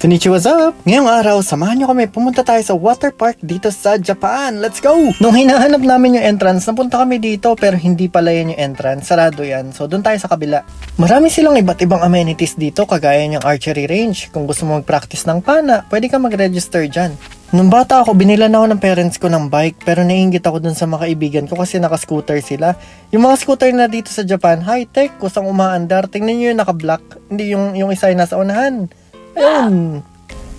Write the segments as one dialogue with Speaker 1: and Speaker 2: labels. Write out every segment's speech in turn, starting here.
Speaker 1: Konnichiwa, what's up? Ngayong araw, samahan nyo kami pumunta tayo sa water park dito sa Japan. Let's go! Nung hinahanap namin yung entrance, napunta kami dito pero hindi pala yan yung entrance. Sarado yan. So, doon tayo sa kabila. Marami silang iba't ibang amenities dito kagaya ng archery range. Kung gusto mo mag-practice ng pana, pwede ka mag-register dyan. Nung bata ako, binilan ako ng parents ko ng bike pero naiinggit ako dun sa mga kaibigan ko kasi naka-scooter sila. Yung mga scooter na dito sa Japan, high-tech, kusang umaandar. Tingnan nyo yung naka-black, hindi yung isa yung nasa unahan. Ayun.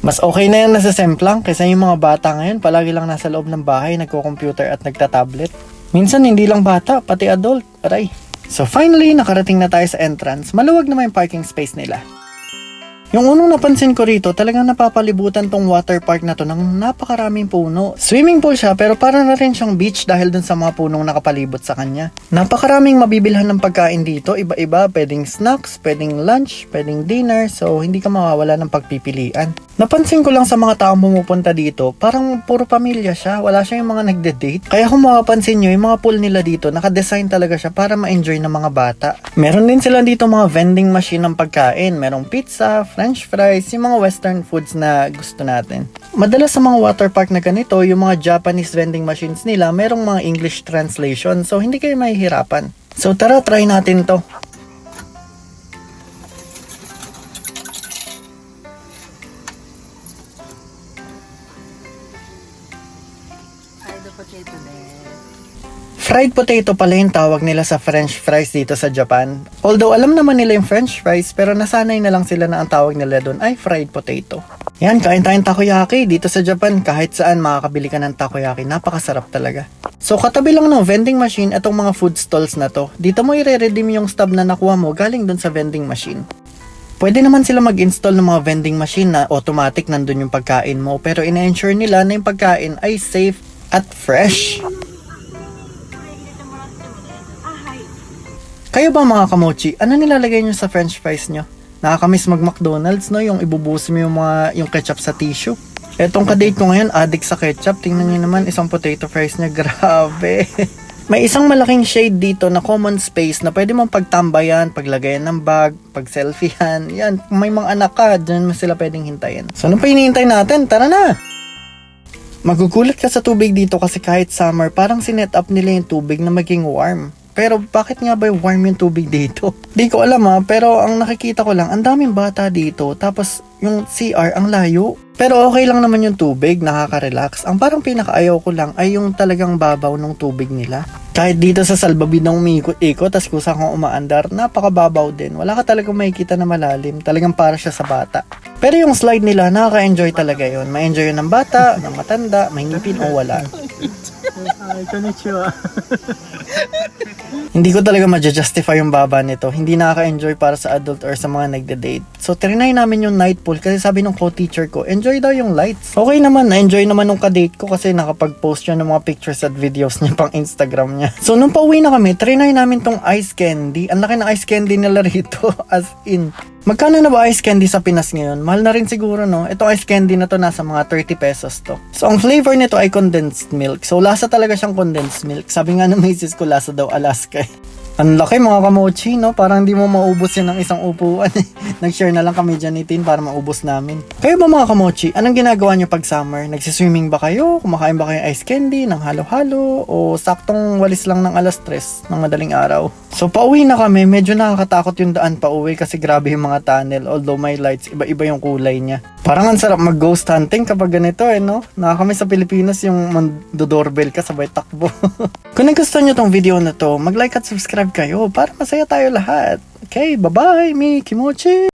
Speaker 1: Mas okay na yan nasa semplang kaysa yung mga bata ngayon palagi lang nasa loob ng bahay nagko-computer at nagta-tablet. Minsan hindi lang bata, pati adult. Aray. So finally, nakarating na tayo sa entrance. Maluwag naman yung parking space nila. Yung unang napansin ko rito, talagang napapalibutan tong water park na to ng napakaraming puno. Swimming pool siya pero parang na rin siyang beach dahil dun sa mga punong nakapalibot sa kanya. Napakaraming mabibilhan ng pagkain dito, iba-iba, pwedeng snacks, pwedeng lunch, pwedeng dinner, so hindi ka mawawala ng pagpipilian. Napansin ko lang sa mga taong pumupunta dito, parang puro pamilya siya, wala siya yung mga nagde-date. Kaya kung mapapansin nyo, yung mga pool nila dito, nakadesign talaga siya para ma-enjoy ng mga bata. Meron din sila dito mga vending machine ng pagkain, merong pizza, french fries, yung mga western foods na gusto natin. Madalas sa mga water park na ganito, yung mga Japanese vending machines nila, merong mga English translation, so hindi kayo mahihirapan. So tara, try natin to. Fried potato pala yung tawag nila sa french fries dito sa Japan. Although alam naman nila yung french fries, pero nasanay na lang sila na ang tawag nila doon ay fried potato. Yan, kain tayong takoyaki. Dito sa Japan, kahit saan makakabili ka ng takoyaki. Napakasarap talaga. So katabi lang ng vending machine itong mga food stalls na to. Dito mo i-redeem yung stub na nakuha mo galing doon sa vending machine. Pwede naman sila mag-install ng mga vending machine na automatic nandun yung pagkain mo, pero ina-ensure nila na yung pagkain ay safe at fresh. Kayo ba mga kamochi, ano nilalagay nyo sa french fries nyo? Nakakamiss mag-McDonald's, no? Yung ibubuhos mo yung ketchup sa tissue. Etong kadate ko ngayon, addict sa ketchup. Tingnan nyo naman, isang potato fries niya. Grabe. May isang malaking shade dito na common space na pwede mong pagtambayan, paglagayan ng bag, pag-selfiehan. Yan, kung may mga anak ka, dyan mo sila pwedeng hintayin. So, ano pa hinihintay natin? Tara na! Magugulat ka sa tubig dito kasi kahit summer, parang sinet up nila yung tubig na maging warm. Pero bakit nga ba warm yung tubig dito? Di ko alam pero ang nakikita ko lang, ang daming bata dito. Tapos yung CR ang layo. Pero okay lang naman yung tubig, nakaka-relax. Ang parang pinakaayaw ko lang ay yung talagang babaw ng tubig nila. Kahit dito sa salbabidang umiikot-ikot, tas kusang kong umaandar, napakababaw din. Wala ka talagang makikita na malalim. Talagang para siya sa bata. Pero yung slide nila, nakaka-enjoy talaga yun. Ma-enjoy yun ng bata, ng matanda, may ngipin o wala.
Speaker 2: Hi, konnichiwa.
Speaker 1: Hindi ko talaga ma-justify yung baba nito. Hindi nakaka-enjoy para sa adult or sa mga nagde-date. So, trinay namin yung night pool kasi sabi ng co-teacher ko, enjoy daw yung lights. Okay naman, na-enjoy naman nung kadate ko kasi nakapag-post yun ng mga pictures at videos niya pang Instagram niya. So, nung pauwi na kami, trinay namin tong ice candy. Ang laki ng ice candy nila rito, as in. Magkano na ba ice candy sa Pinas ngayon? Mahal na rin siguro, no? Itong ice candy na to nasa mga 30 pesos to. So, ang flavor nito ay condensed milk. So, lasa talaga siyang condensed milk. Sabi nga ng misis ko, lasa daw Alaska. Ang laki mga kamochi, no? Parang hindi mo maubos yan ng isang upuan. Nag-share na lang kami dyan ni Tin para maubos namin. Kayo ba mga kamochi, anong ginagawa nyo pag summer? Nagsiswimming ba kayo? Kumakain ba kayo ice candy ng halo-halo? O saktong walis lang ng 3:00 ng madaling araw? So pauwi na kami, medyo nakakatakot yung daan pauwi kasi grabe yung mga tunnel. Although may lights, iba-iba yung kulay niya. Parang ang sarap mag-ghost hunting kapag ganito no? Nakakamiss sa Pilipinas yung do-doorbell ka sabay takbo. Kung nagustuhan nyo tong video na to, mag-like at subscribe kayo para masaya tayo lahat. Okay, bye-bye, mi kimochi!